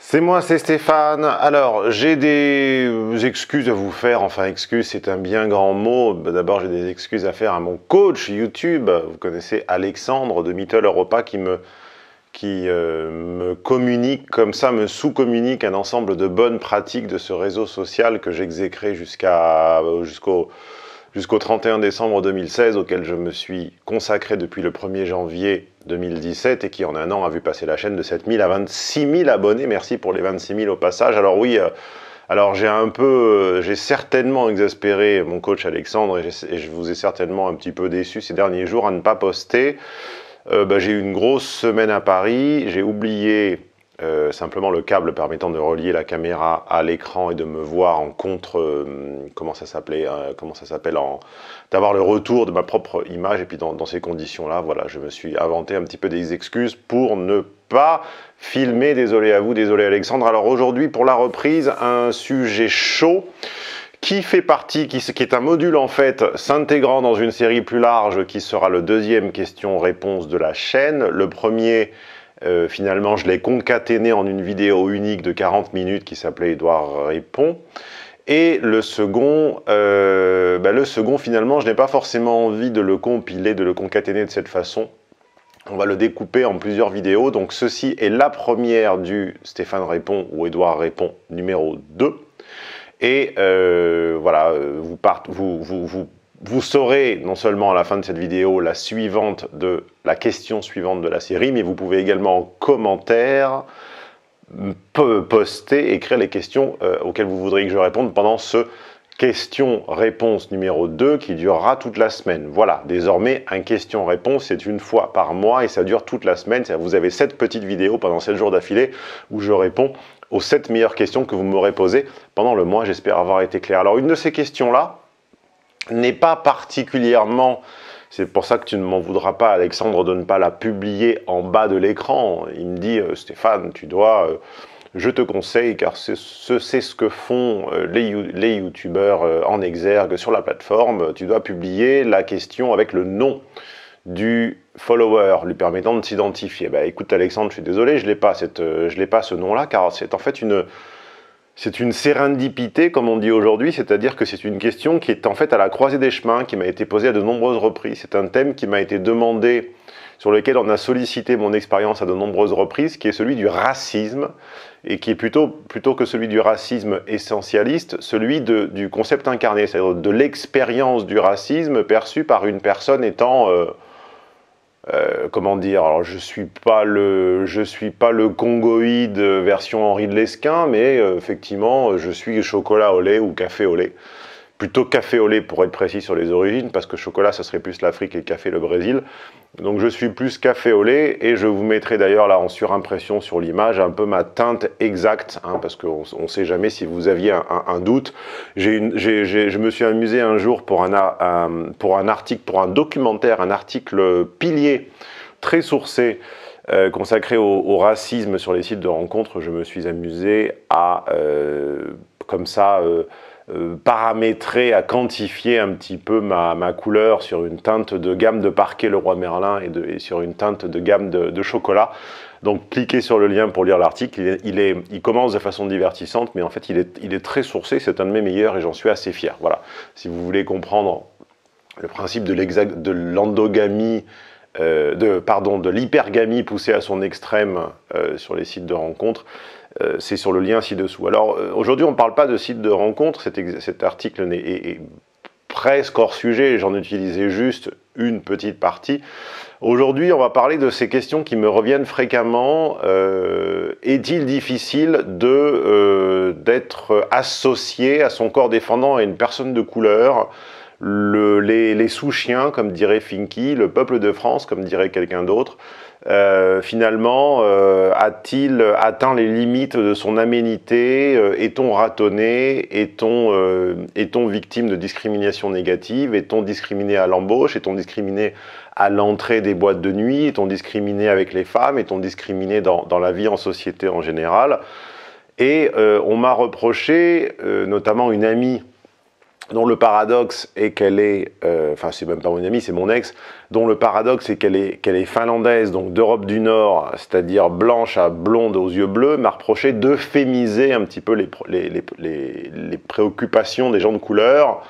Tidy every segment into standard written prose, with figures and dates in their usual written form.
C'est moi, c'est Stéphane. Alors, j'ai des excuses à vous faire. Enfin, excuses, c'est un bien grand mot. D'abord, j'ai des excuses à faire à mon coach YouTube. Vous connaissez Alexandre de Mittel Europa qui me communique comme ça, me sous-communique un ensemble de bonnes pratiques de ce réseau social que j'exécrais jusqu'au 31 décembre 2016, auquel je me suis consacré depuis le 1er janvier 2017 et qui en un an a vu passer la chaîne de 7 000 à 26 000 abonnés. Merci pour les 26 000 au passage. Alors oui, j'ai certainement exaspéré mon coach Alexandre et je vous ai certainement un petit peu déçu ces derniers jours à ne pas poster. J'ai eu une grosse semaine à Paris, j'ai oublié simplement le câble permettant de relier la caméra à l'écran et de me voir en contre, d'avoir le retour de ma propre image. Et puis dans ces conditions-là, voilà, je me suis inventé un petit peu des excuses pour ne pas filmer. Désolé à vous, désolé Alexandre. Alors aujourd'hui, pour la reprise, un sujet chaud qui fait partie, qui est un module en fait s'intégrant dans une série plus large qui sera le deuxième question-réponse de la chaîne. Le premier, finalement, je l'ai concaténé en une vidéo unique de 40 minutes qui s'appelait Édouard répond. Et le second, finalement, je n'ai pas forcément envie de le compiler, de le concaténer de cette façon. On va le découper en plusieurs vidéos. Donc ceci est la première du Stéphane répond ou Édouard répond numéro 2. Et voilà, vous saurez non seulement à la fin de cette vidéo la question suivante de la série, mais vous pouvez également en commentaire poster, écrire les questions auxquelles vous voudriez que je réponde pendant ce question-réponse numéro 2 qui durera toute la semaine. Voilà, désormais, un question-réponse, c'est une fois par mois et ça dure toute la semaine. Vous avez 7 petites vidéos pendant 7 jours d'affilée où je réponds aux 7 meilleures questions que vous m'aurez posées pendant le mois. J'espère avoir été clair. Alors, une de ces questions-là n'est pas particulièrement... C'est pour ça que tu ne m'en voudras pas, Alexandre, de ne pas la publier en bas de l'écran. Il me dit, Stéphane, tu dois... je te conseille, car c'est ce que font les youtubeurs en exergue sur la plateforme. Tu dois publier la question avec le nom du follower, lui permettant de s'identifier. Bah, écoute Alexandre, je suis désolé, je n'ai pas ce nom-là, car c'est en fait une sérendipité, comme on dit aujourd'hui, c'est-à-dire que c'est une question qui est en fait à la croisée des chemins, qui m'a été posée à de nombreuses reprises. C'est un thème qui m'a été demandé, sur lequel on a sollicité mon expérience à de nombreuses reprises, qui est celui du racisme, et qui est plutôt que celui du racisme essentialiste, celui du concept incarné, c'est-à-dire de l'expérience du racisme perçue par une personne étant... comment dire, alors je suis pas le congoïde version Henri de Lesquin, mais effectivement, je suis chocolat au lait ou café au lait. Plutôt café au lait pour être précis sur les origines, parce que chocolat, ça serait plus l'Afrique et café le Brésil. Donc je suis plus café au lait, et je vous mettrai d'ailleurs là en surimpression sur l'image un peu ma teinte exacte, hein, parce qu'on ne sait jamais si vous aviez un doute. Je me suis amusé un jour pour un documentaire, un article pilier, très sourcé, consacré au racisme sur les sites de rencontres. Je me suis amusé à, comme ça... paramétrer, à quantifier un petit peu ma couleur sur une teinte de gamme de parquet Leroy Merlin et sur une teinte de gamme de chocolat. Donc cliquez sur le lien pour lire l'article. Il commence de façon divertissante, mais en fait il est très sourcé, c'est un de mes meilleurs et j'en suis assez fier. Voilà, si vous voulez comprendre le principe de l'endogamie, de l'hypergamie poussée à son extrême sur les sites de rencontres, c'est sur le lien ci-dessous. Alors aujourd'hui on ne parle pas de site de rencontre, cet article est presque hors sujet, j'en utilisais juste une petite partie. Aujourd'hui on va parler de ces questions qui me reviennent fréquemment. Est-il difficile d'être associé à son corps défendant à une personne de couleur ? Les sous-chiens, comme dirait Finky, le peuple de France, comme dirait quelqu'un d'autre, finalement, a-t-il atteint les limites de son aménité? Est-on ratonné? Est-on victime de discrimination négative? Est-on discriminé à l'embauche? Est-on discriminé à l'entrée des boîtes de nuit? Est-on discriminé avec les femmes? Est-on discriminé dans la vie en société en général? Et on m'a reproché, notamment une amie dont le paradoxe est qu'elle est, enfin c'est même pas mon amie, c'est mon ex, dont le paradoxe est qu'elle est finlandaise, donc d'Europe du Nord, c'est-à-dire blanche à blonde aux yeux bleus, m'a reproché d'euphémiser un petit peu les préoccupations des gens de couleur,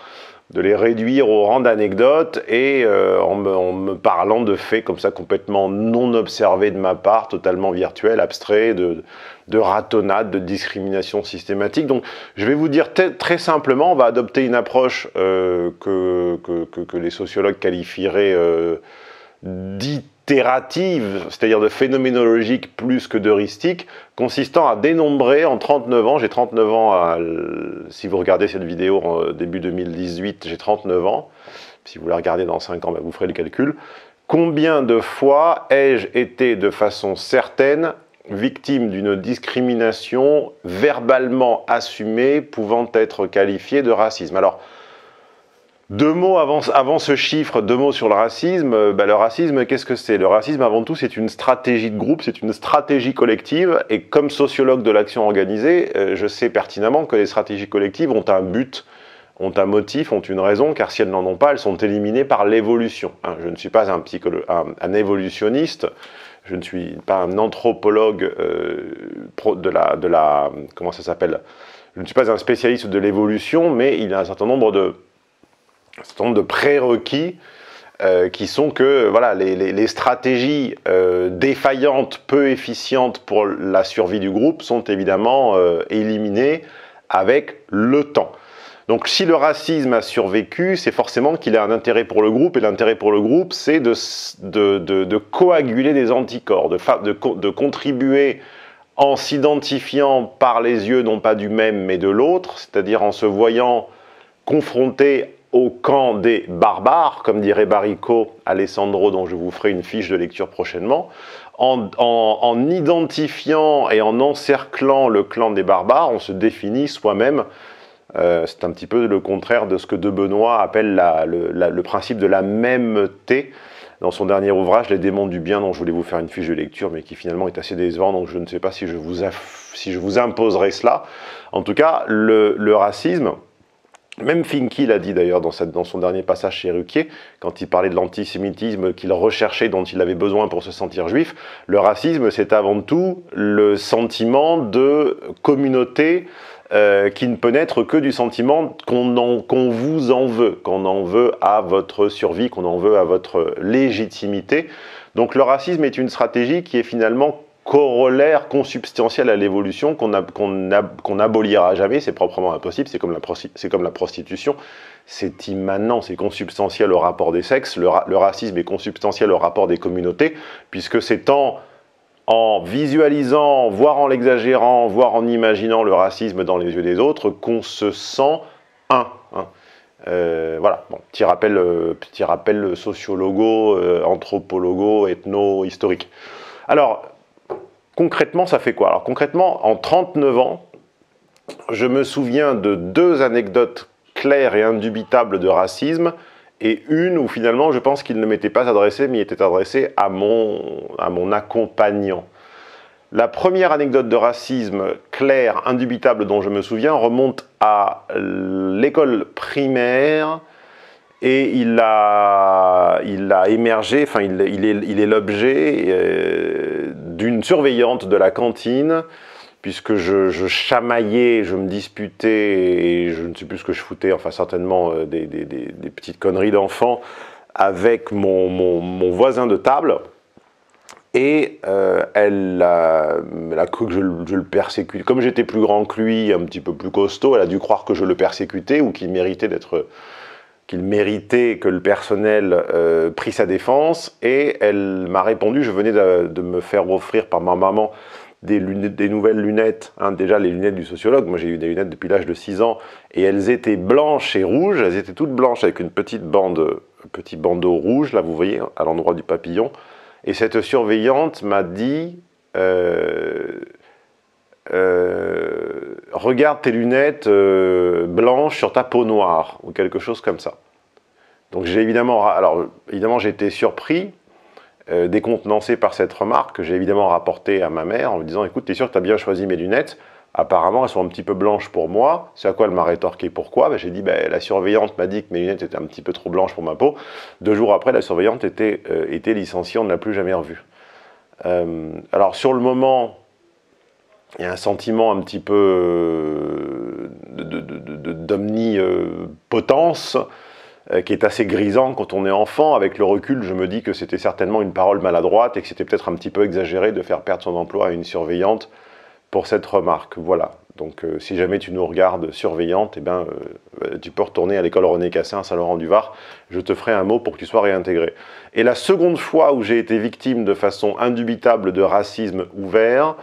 de les réduire au rang d'anecdotes, et en me parlant de faits comme ça complètement non observés de ma part, totalement virtuels, abstraits, de ratonnade, de discrimination systématique. Donc je vais vous dire très simplement, on va adopter une approche que les sociologues qualifieraient d'itérative, c'est-à-dire de phénoménologique plus que d'heuristique, consistant à dénombrer en 39 ans, j'ai 39 ans, si vous regardez cette vidéo en début 2018, j'ai 39 ans, si vous la regardez dans 5 ans, ben vous ferez le calcul, combien de fois ai-je été de façon certaine victime d'une discrimination verbalement assumée pouvant être qualifiée de racisme. Alors, deux mots avant ce chiffre, deux mots sur le racisme. Le racisme, qu'est-ce que c'est? Le racisme, avant tout, c'est une stratégie de groupe, c'est une stratégie collective. Et comme sociologue de l'action organisée, je sais pertinemment que les stratégies collectives ont un but, ont un motif, ont une raison, car si elles n'en ont pas, elles sont éliminées par l'évolution. Je ne suis pas un évolutionniste, je ne suis pas un anthropologue comment ça s'appelle? Je ne suis pas un spécialiste de l'évolution, mais il y a un certain nombre de prérequis qui sont que voilà, les stratégies défaillantes, peu efficientes pour la survie du groupe sont évidemment éliminées avec le temps. Donc si le racisme a survécu, c'est forcément qu'il a un intérêt pour le groupe, et l'intérêt pour le groupe, c'est de coaguler des anticorps, de contribuer en s'identifiant par les yeux, non pas du même, mais de l'autre, c'est-à-dire en se voyant confronté au camp des barbares, comme dirait Baricco Alessandro, dont je vous ferai une fiche de lecture prochainement, en identifiant et en encerclant le clan des barbares, on se définit soi-même. C'est un petit peu le contraire de ce que De Benoît appelle le principe de la mêmeté, dans son dernier ouvrage, Les démons du bien, dont je voulais vous faire une fiche de lecture, mais qui finalement est assez décevant, donc je ne sais pas si je vous imposerai cela. En tout cas, le racisme, même Finky l'a dit d'ailleurs dans son dernier passage chez Ruquier, quand il parlait de l'antisémitisme qu'il recherchait, dont il avait besoin pour se sentir juif, le racisme, c'est avant tout le sentiment de communauté qui ne peut naître que du sentiment qu'on vous en veut, qu'on en veut à votre survie, qu'on en veut à votre légitimité. Donc le racisme est une stratégie qui est finalement corollaire, consubstantiel à l'évolution, qu'on n'abolira jamais, c'est proprement impossible, c'est comme la prostitution, c'est immanent, c'est consubstantiel au rapport des sexes, le racisme est consubstantiel au rapport des communautés, puisque c'est en visualisant, voire en l'exagérant, voire en imaginant le racisme dans les yeux des autres, qu'on se sent un. Voilà, bon, petit rappel sociologo, anthropologo, ethno-historique. Alors, concrètement, ça fait quoi? Alors concrètement, en 39 ans, je me souviens de 2 anecdotes claires et indubitables de racisme, et une où finalement je pense qu'il ne m'était pas adressé, mais il était adressé à mon accompagnant. La première anecdote de racisme claire, indubitable dont je me souviens remonte à l'école primaire, et il a émergé, enfin il est l'objet d'une surveillante de la cantine, puisque je chamaillais, je me disputais, et je ne sais plus ce que je foutais, enfin certainement des petites conneries d'enfant, avec mon voisin de table, et elle a cru que je le persécutais. Comme j'étais plus grand que lui, un petit peu plus costaud, elle a dû croire que je le persécutais, ou qu'il méritait que le personnel prît sa défense, et elle m'a répondu, je venais de me faire offrir par ma maman des nouvelles lunettes, hein, déjà les lunettes du sociologue, moi j'ai eu des lunettes depuis l'âge de 6 ans, et elles étaient blanches et rouges, elles étaient toutes blanches avec une petit bandeau rouge, là vous voyez, à l'endroit du papillon, et cette surveillante m'a dit regarde tes lunettes blanches sur ta peau noire, ou quelque chose comme ça. Donc j'ai évidemment j'ai été surpris, décontenancé par cette remarque, que j'ai évidemment rapportée à ma mère en lui disant écoute, t'es sûr que tu as bien choisi mes lunettes? apparemment, elles sont un petit peu blanches pour moi. C'est à quoi elle m'a rétorqué pourquoi. J'ai dit, la surveillante m'a dit que mes lunettes étaient un petit peu trop blanches pour ma peau. 2 jours après, la surveillante était licenciée, on ne l'a plus jamais revue. Alors sur le moment, il y a un sentiment un petit peu d'omnipotence qui est assez grisant quand on est enfant. Avec le recul, je me dis que c'était certainement une parole maladroite et que c'était peut-être un petit peu exagéré de faire perdre son emploi à une surveillante pour cette remarque. Voilà. Donc si jamais tu nous regardes surveillante, tu peux retourner à l'école René Cassin à Saint-Laurent-du-Var. Je te ferai un mot pour que tu sois réintégré. Et la seconde fois où j'ai été victime de façon indubitable de racisme ouvert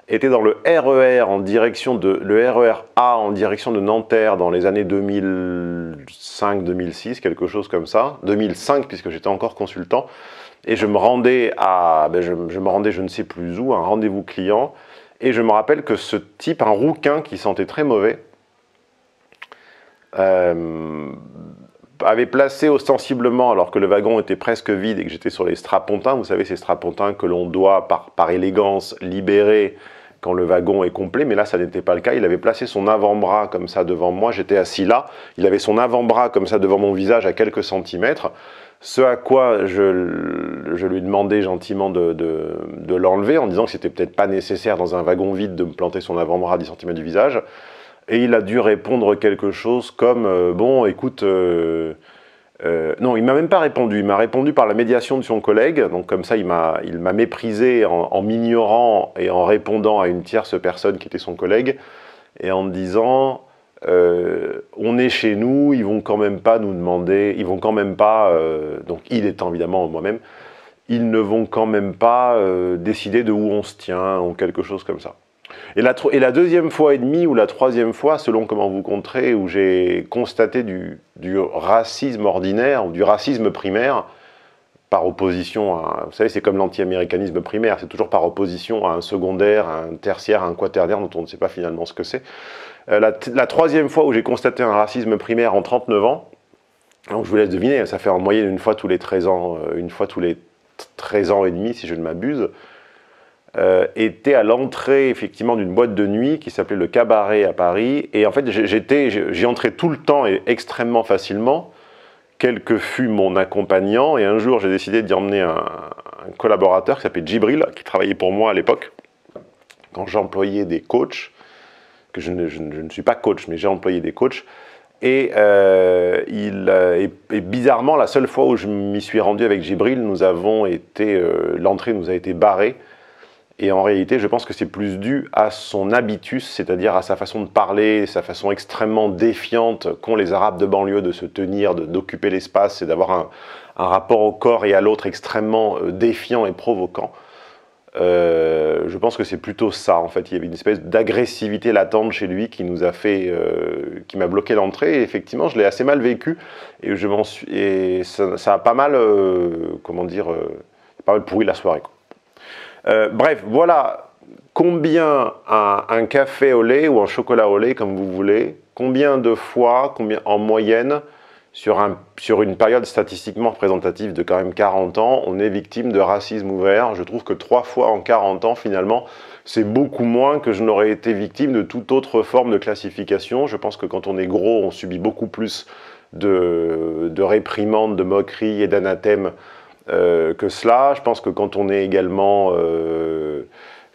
était dans le RER le RER A en direction de Nanterre dans les années 2005-2006, quelque chose comme ça. 2005 puisque j'étais encore consultant. Et je me rendais je ne sais plus où, à un rendez-vous client. Et je me rappelle que ce type, un rouquin qui sentait très mauvais, avait placé ostensiblement, alors que le wagon était presque vide et que j'étais sur les strapontins, vous savez ces strapontins que l'on doit par élégance libérer quand le wagon est complet, mais là ça n'était pas le cas. Il avait placé son avant-bras comme ça devant moi, j'étais assis là, il avait son avant-bras comme ça devant mon visage à quelques centimètres, ce à quoi je lui demandais gentiment de l'enlever en disant que c'était peut-être pas nécessaire dans un wagon vide de me planter son avant-bras à 10 cm du visage. Et il a dû répondre quelque chose comme bon, écoute, non, il m'a même pas répondu. Il m'a répondu par la médiation de son collègue. Donc comme ça, il m'a méprisé en m'ignorant et en répondant à une tierce personne qui était son collègue et en me disant on est chez nous, ils vont quand même pas nous demander, ils vont quand même pas, donc il étant évidemment moi-même, ils ne vont quand même pas décider de où on se tient ou quelque chose comme ça. Et la deuxième fois et demie ou la troisième fois, selon comment vous compterez, où j'ai constaté du racisme ordinaire ou du racisme primaire, par opposition à... Vous savez, c'est comme l'anti-américanisme primaire, c'est toujours par opposition à un secondaire, à un tertiaire, à un quaternaire dont on ne sait pas finalement ce que c'est. La troisième fois où j'ai constaté un racisme primaire en 39 ans, donc je vous laisse deviner, ça fait en moyenne une fois tous les 13 ans, une fois tous les 13 ans et demi si je ne m'abuse, était à l'entrée effectivement d'une boîte de nuit qui s'appelait le Cabaret à Paris, et en fait j'y entrais tout le temps et extrêmement facilement, quel que fût mon accompagnant, et un jour j'ai décidé d'y emmener un collaborateur qui s'appelait Djibril, qui travaillait pour moi à l'époque, quand j'employais des coachs, que je ne suis pas coach, mais j'ai employé des coachs, et bizarrement, la seule fois où je m'y suis rendu avec Djibril, l'entrée nous a été barrée. Et en réalité, je pense que c'est plus dû à son habitus, c'est-à-dire à sa façon de parler, sa façon extrêmement défiante qu'ont les Arabes de banlieue de se tenir, d'occuper l'espace et d'avoir un rapport au corps et à l'autre extrêmement défiant et provoquant. Je pense que c'est plutôt ça, en fait. Il y avait une espèce d'agressivité latente chez lui qui nous a fait, qui m'a bloqué l'entrée. Et effectivement, je l'ai assez mal vécu et ça a pas mal, pas mal pourri la soirée, quoi. Bref, voilà combien un café au lait ou un chocolat au lait, comme vous voulez, combien de fois, en moyenne, sur une période statistiquement représentative de quand même 40 ans, on est victime de racisme ouvert. Je trouve que 3 fois en 40 ans, finalement, c'est beaucoup moins que je n'aurais été victime de toute autre forme de classification. Je pense que quand on est gros, on subit beaucoup plus de réprimandes, de moqueries et d'anathèmes que cela. Je pense que quand on est également,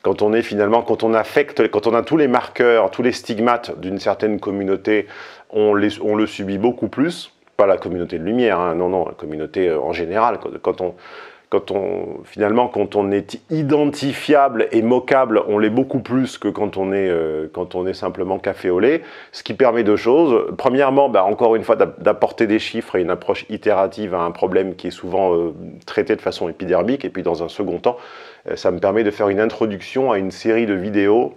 quand on a tous les marqueurs, tous les stigmates d'une certaine communauté, on le subit beaucoup plus. Pas la communauté de lumière, hein, non, la communauté en général. Quand on est identifiable et moquable, on l'est beaucoup plus que quand on est simplement café au lait, ce qui permet deux choses. Premièrement, encore une fois, d'apporter des chiffres et une approche itérative à un problème qui est souvent traité de façon épidermique, et puis dans un second temps, ça me permet de faire une introduction à une série de vidéos,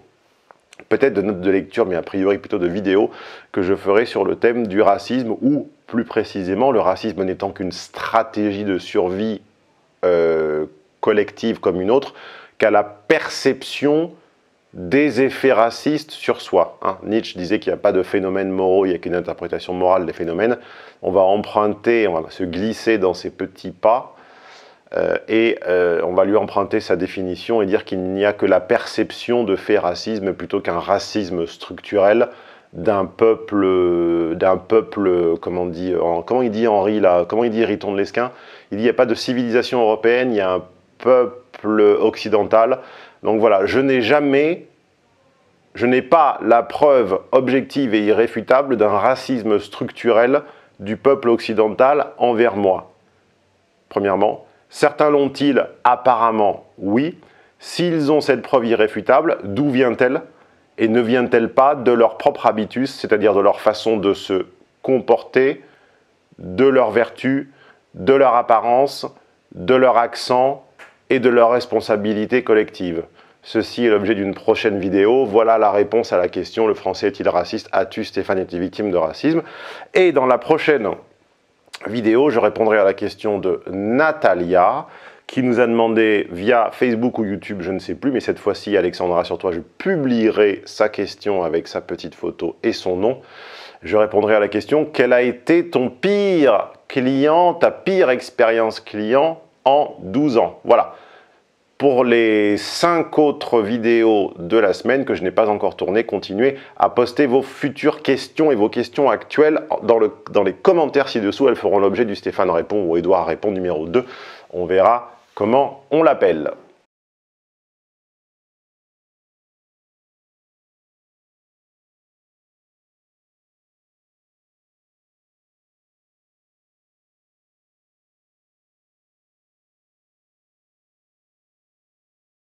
peut-être de notes de lecture, mais a priori plutôt de vidéos, que je ferai sur le thème du racisme, ou plus précisément, le racisme n'étant qu'une stratégie de survie collective comme une autre, qu'à la perception des effets racistes sur soi. Hein. Nietzsche disait qu'il n'y a pas de phénomènes moraux, il n'y a qu'une interprétation morale des phénomènes. On va emprunter, on va se glisser dans ces petits pas On va lui emprunter sa définition et dire qu'il n'y a que la perception de faits racisme plutôt qu'un racisme structurel d'un peuple, comment il dit Henri là, comment il dit Riton de Lesquin? Il dit il n'y a pas de civilisation européenne, il y a un peuple occidental. Donc voilà, je n'ai pas la preuve objective et irréfutable d'un racisme structurel du peuple occidental envers moi. Premièrement. Certains l'ont-ils? Apparemment, oui. S'ils ont cette preuve irréfutable, d'où vient-elle? Et ne vient-elle pas de leur propre habitus, c'est-à-dire de leur façon de se comporter, de leur vertu, de leur apparence, de leur accent et de leur responsabilité collective? Ceci est l'objet d'une prochaine vidéo. Voilà la réponse à la question: le français est-il raciste? As-tu, Stéphane, été victime de racisme? Et dans la prochaine vidéo, je répondrai à la question de Natalia, qui nous a demandé via Facebook ou YouTube, je ne sais plus, mais cette fois-ci, Alexandra, sur toi, je publierai sa question avec sa petite photo et son nom. Je répondrai à la question: quel a été ton pire client, ta pire expérience client en 12 ans? Voilà. Pour les 5 autres vidéos de la semaine que je n'ai pas encore tournées, continuez à poster vos futures questions et vos questions actuelles dans les commentaires ci-dessous. Elles feront l'objet du Stéphane répond ou Edouard répond numéro 2. On verra comment on l'appelle.